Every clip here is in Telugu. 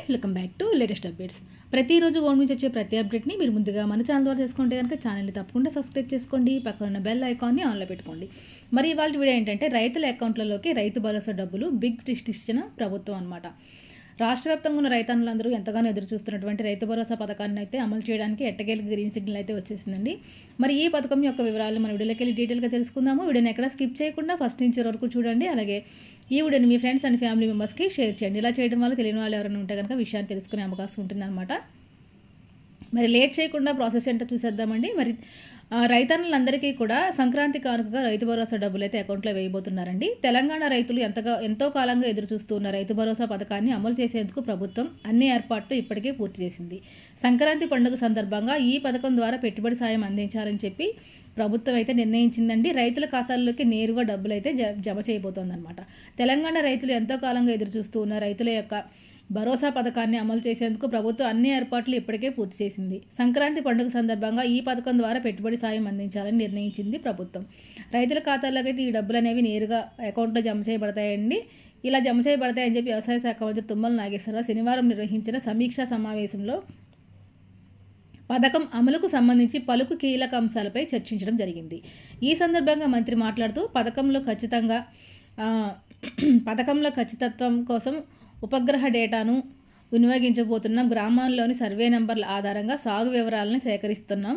Welcome back to latest updates. ప్రతిరోజు గవర్నమెంట్ నుంచి వచ్చే ప్రతి అప్డేట్ని మీరు ముందుగా మన ఛానల్ ద్వారా తెలుసుకుంటే కనుక ఛానల్ని తప్పకుండా సబ్స్క్రైబ్ చేసుకోండి, పక్కన ఉన్న బెల్ ఐకాన్ని ఆన్లో పెట్టుకోండి. మరి ఇవాళ వీడియో ఏంటంటే రైతుల అకౌంట్లలోకి రైతు భరోసా డబ్బులు బిగ్ ట్విస్ట్ ఇచ్చిన ప్రభుత్వం అనమాట. రాష్ట్ర వ్యాప్తంగా ఉన్న రైతన్నులందరూ ఎంతగానో ఎదురు చూస్తున్నటువంటి రైతు భరోసా పథకాన్ని అయితే అమలు చేయడానికి ఎట్టకేలకు గ్రీన్ సిగ్నల్ అయితే వచ్చేసిందండి. మరి ఈ పథకం యొక్క వివరాలు మన వీడియోలోకి వెళ్ళి డీటెయిల్గా తెలుసుకుందాము. వీడియోని ఎక్కడ స్కిప్ చేయకుండా ఫస్ట్ నుంచి వరకు చూడండి. అలాగే ఈ వీడియోని మీ ఫ్రెండ్స్ అండ్ ఫ్యామిలీ మెంబర్స్కి షేర్ చేయండి. ఇలా చేయడం వల్ల తెలియని వాళ్ళు ఎవరైనా ఉంటే కనుక విషయాన్ని తెలుసుకునే అవకాశం ఉంటుందన్నమాట. మరి లేట్ చేయకుండా ప్రాసెస్ ఏంటో చూసేద్దామండి. మరి రైతన్నులందరికీ కూడా సంక్రాంతి కానుకగా రైతు భరోసా డబ్బులు అయితే అకౌంట్లో వేయబోతున్నారండి. తెలంగాణ రైతులు ఎంతో కాలంగా ఎదురు చూస్తూ ఉన్న రైతు భరోసా పథకాన్ని అమలు చేసేందుకు ప్రభుత్వం అన్ని ఏర్పాట్లు ఇప్పటికే పూర్తి చేసింది. సంక్రాంతి పండుగ సందర్భంగా ఈ పథకం ద్వారా పెట్టుబడి సాయం అందించాలని చెప్పి ప్రభుత్వం అయితే నిర్ణయించిందండి. రైతుల ఖాతాల్లోకి నేరుగా డబ్బులు అయితే జమ చేయబోతోందన్నమాట. తెలంగాణ రైతులు ఎంతో కాలంగా ఎదురు చూస్తూ ఉన్న రైతుల యొక్క భరోసా పథకాన్ని అమలు చేసేందుకు ప్రభుత్వం అన్ని ఏర్పాట్లు ఇప్పటికే పూర్తి చేసింది. సంక్రాంతి పండుగ సందర్భంగా ఈ పథకం ద్వారా పెట్టుబడి సాయం అందించాలని నిర్ణయించింది ప్రభుత్వం. రైతుల ఖాతాల్లోకి అయితే ఈ డబ్బులు అనేవి నేరుగా అకౌంట్లో జమ చేయబడతాయండి. ఇలా జమ చేయబడతాయని చెప్పి వ్యవసాయ శాఖ మంత్రి తుమ్మల నాగేశ్వరరావు శనివారం నిర్వహించిన సమీక్షా సమావేశంలో పథకం అమలుకు సంబంధించి పలుకు కీలక అంశాలపై చర్చించడం జరిగింది. ఈ సందర్భంగా మంత్రి మాట్లాడుతూ పథకంలో ఖచ్చితత్వం కోసం ఉపగ్రహ డేటాను వినియోగించబోతున్నాం. గ్రామాల్లోని సర్వే నెంబర్ల ఆధారంగా సాగు వివరాలను సేకరిస్తున్నాం.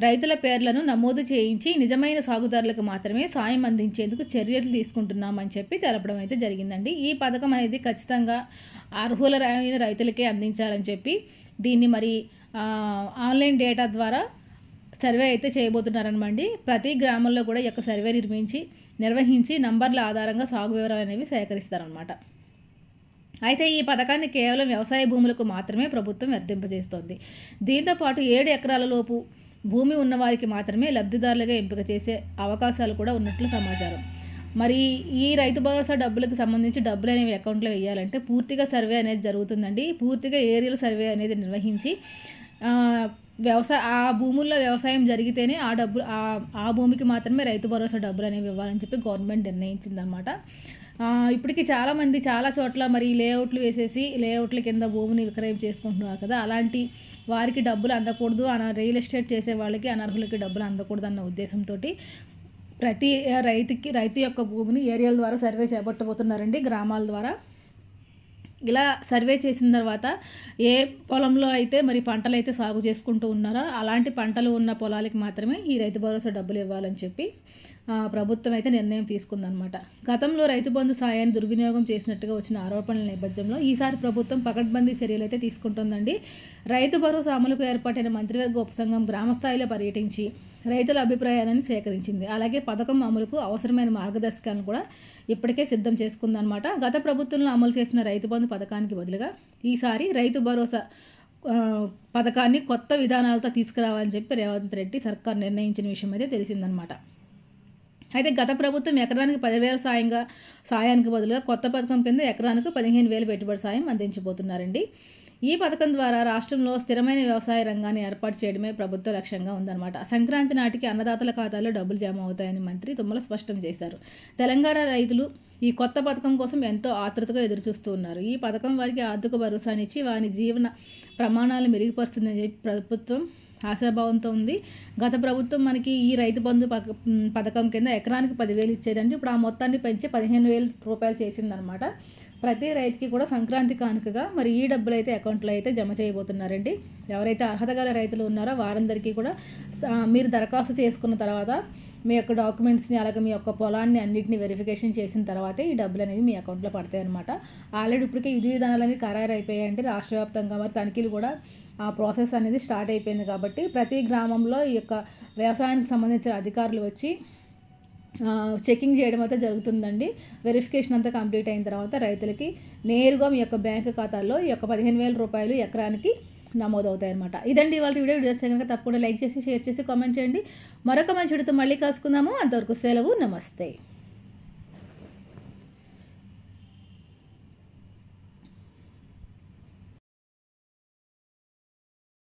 రైతుల పేర్లను నమోదు చేయించి నిజమైన సాగుదారులకు మాత్రమే సాయం అందించేందుకు చర్యలు తీసుకుంటున్నామని చెప్పి తెలపడం అయితే జరిగిందండి. ఈ పథకం అనేది ఖచ్చితంగా అర్హులైన రైతులకే అందించాలని చెప్పి దీన్ని మరి ఆన్లైన్ డేటా ద్వారా సర్వే అయితే చేయబోతున్నారనమండి. ప్రతి గ్రామంలో కూడా ఈ యొక్క సర్వే నిర్వహించి నంబర్ల ఆధారంగా సాగు వివరాలు అనేవి సేకరిస్తారనమాట. అయితే ఈ పథకాన్ని కేవలం వ్యవసాయ భూములకు మాత్రమే ప్రభుత్వం వర్తింపజేస్తోంది. దీంతోపాటు 7 ఎకరాల లోపు భూమి ఉన్నవారికి మాత్రమే లబ్ధిదారులుగా ఎంపిక చేసే అవకాశాలు కూడా ఉన్నట్లు సమాచారం. మరి ఈ రైతు భరోసా డబ్బులకు సంబంధించి డబ్బులు అనేవి అకౌంట్లో వేయాలంటే పూర్తిగా సర్వే అనేది జరుగుతుందండి. పూర్తిగా ఏరియల్ సర్వే అనేది నిర్వహించి ఆ భూముల్లో వ్యవసాయం జరిగితేనే ఆ భూమికి మాత్రమే రైతు భరోసా డబ్బులు అనేవి ఇవ్వాలని చెప్పి గవర్నమెంట్ నిర్ణయించిందనమాట. ఇప్పటికీ చాలామంది చాలా చోట్ల మరి లేఅవుట్లు వేసేసి లేఅవుట్ల కింద భూమిని విక్రయం చేసుకుంటున్నారు కదా, అలాంటి వారికి డబ్బులు అందకూడదు, రియల్ ఎస్టేట్ చేసే వాళ్ళకి అనర్హులకి డబ్బులు అందకూడదు అన్న ఉద్దేశంతో ప్రతి రైతు యొక్క భూమిని ఏరియల్ ద్వారా సర్వే చేపట్టబోతున్నారండి, గ్రామాల ద్వారా. ఇలా సర్వే చేసిన తర్వాత ఏ పొలంలో అయితే మరి పంటలు అయితే సాగు చేసుకుంటూ ఉన్నారో అలాంటి పంటలు ఉన్న పొలాలకి మాత్రమే ఈ రైతు భరోసా డబ్బులు ఇవ్వాలని చెప్పి ప్రభుత్వం అయితే నిర్ణయం తీసుకుందనమాట. గతంలో రైతు బంధు సాయాన్ని దుర్వినియోగం చేసినట్టుగా వచ్చిన ఆరోపణల నేపథ్యంలో ఈసారి ప్రభుత్వం పకడ్బందీ చర్యలు అయితే తీసుకుంటుందండి. రైతు భరోసా అమలుకు ఏర్పాటైన మంత్రివర్గ ఉపసంఘం గ్రామస్థాయిలో పర్యటించి రైతుల అభిప్రాయాలను సేకరించింది. అలాగే పథకం అమలుకు అవసరమైన మార్గదర్శకాలను కూడా ఇప్పటికే సిద్ధం చేసుకుందనమాట. గత ప్రభుత్వంలో అమలు చేసిన రైతు బంధు పథకానికి బదులుగా ఈసారి రైతు భరోసా పథకాన్ని కొత్త విధానాలతో తీసుకురావాలని చెప్పి రేవంత్ రెడ్డి సర్కార్ నిర్ణయించిన విషయం అయితే తెలిసిందనమాట. అయితే గత ప్రభుత్వం ఎకరానికి 10,000 సాయానికి బదులుగా కొత్త పథకం కింద ఎకరానికి 15,000 పెట్టుబడి సాయం అందించబోతున్నారండి. ఈ పథకం ద్వారా రాష్ట్రంలో స్థిరమైన వ్యవసాయ రంగాన్ని ఏర్పాటు చేయడమే ప్రభుత్వ లక్ష్యంగా ఉందన్నమాట. సంక్రాంతి నాటికి అన్నదాతల ఖాతాలో డబ్బులు జమ అవుతాయని మంత్రి తుమ్మల స్పష్టం చేశారు. తెలంగాణ రైతులు ఈ కొత్త పథకం కోసం ఎంతో ఆతృతగా ఎదురుచూస్తూ ఉన్నారు. ఈ పథకం వారికి ఆర్థిక భరోసానిచ్చి వారి జీవన ప్రమాణాలను మెరుగుపరుస్తుందని చెప్పి ప్రభుత్వం ఆశాభావంతో ఉంది. గత ప్రభుత్వం మనకి ఈ రైతు బంధు పథకం కింద ఎకరానికి 10,000 ఇచ్చేదండి. ఇప్పుడు ఆ మొత్తాన్ని పెంచి 15,000 రూపాయలు చేసిందనమాట. ప్రతి రైతుకి కూడా సంక్రాంతి కానుకగా మరి ఈ డబ్బులు అయితే అకౌంట్లో అయితే జమ చేయబోతున్నారండి. ఎవరైతే అర్హత గల రైతులు ఉన్నారో వారందరికీ కూడా మీరు దరఖాస్తు చేసుకున్న తర్వాత మీ యొక్క డాక్యుమెంట్స్ని అలాగే మీ యొక్క పొలాన్ని అన్నింటినీ వెరిఫికేషన్ చేసిన తర్వాతే ఈ డబ్బులు అనేవి మీ అకౌంట్లో పడతాయి అనమాట. ఆల్రెడీ ఇప్పటికే విధి విధానాలన్నీ ఖరారు అయిపోయాయండి రాష్ట్ర వ్యాప్తంగా. మరి తనిఖీలు కూడా ఆ ప్రాసెస్ అనేది స్టార్ట్ అయిపోయింది కాబట్టి ప్రతి గ్రామంలో ఈ యొక్క వ్యవసాయానికి సంబంధించిన అధికారులు వచ్చి చెకింగ్ చేయడం అయితే జరుగుతుందండి. వెరిఫికేషన్ అంతా కంప్లీట్ అయిన తర్వాత రైతులకి నేరుగా మీ యొక్క బ్యాంకు ఖాతాల్లో ఈ యొక్క 15,000 రూపాయలు ఎకరానికి నమోదవుతాయి అనమాట. ఇదండి ఇవాళ వీడియో కనుక తప్పకుండా లైక్ చేసి షేర్ చేసి కామెంట్ చేయండి. మరొక మంచి వీడియోతో మళ్ళీ కలుసుకుందాము. అంతవరకు సెలవు, నమస్తే.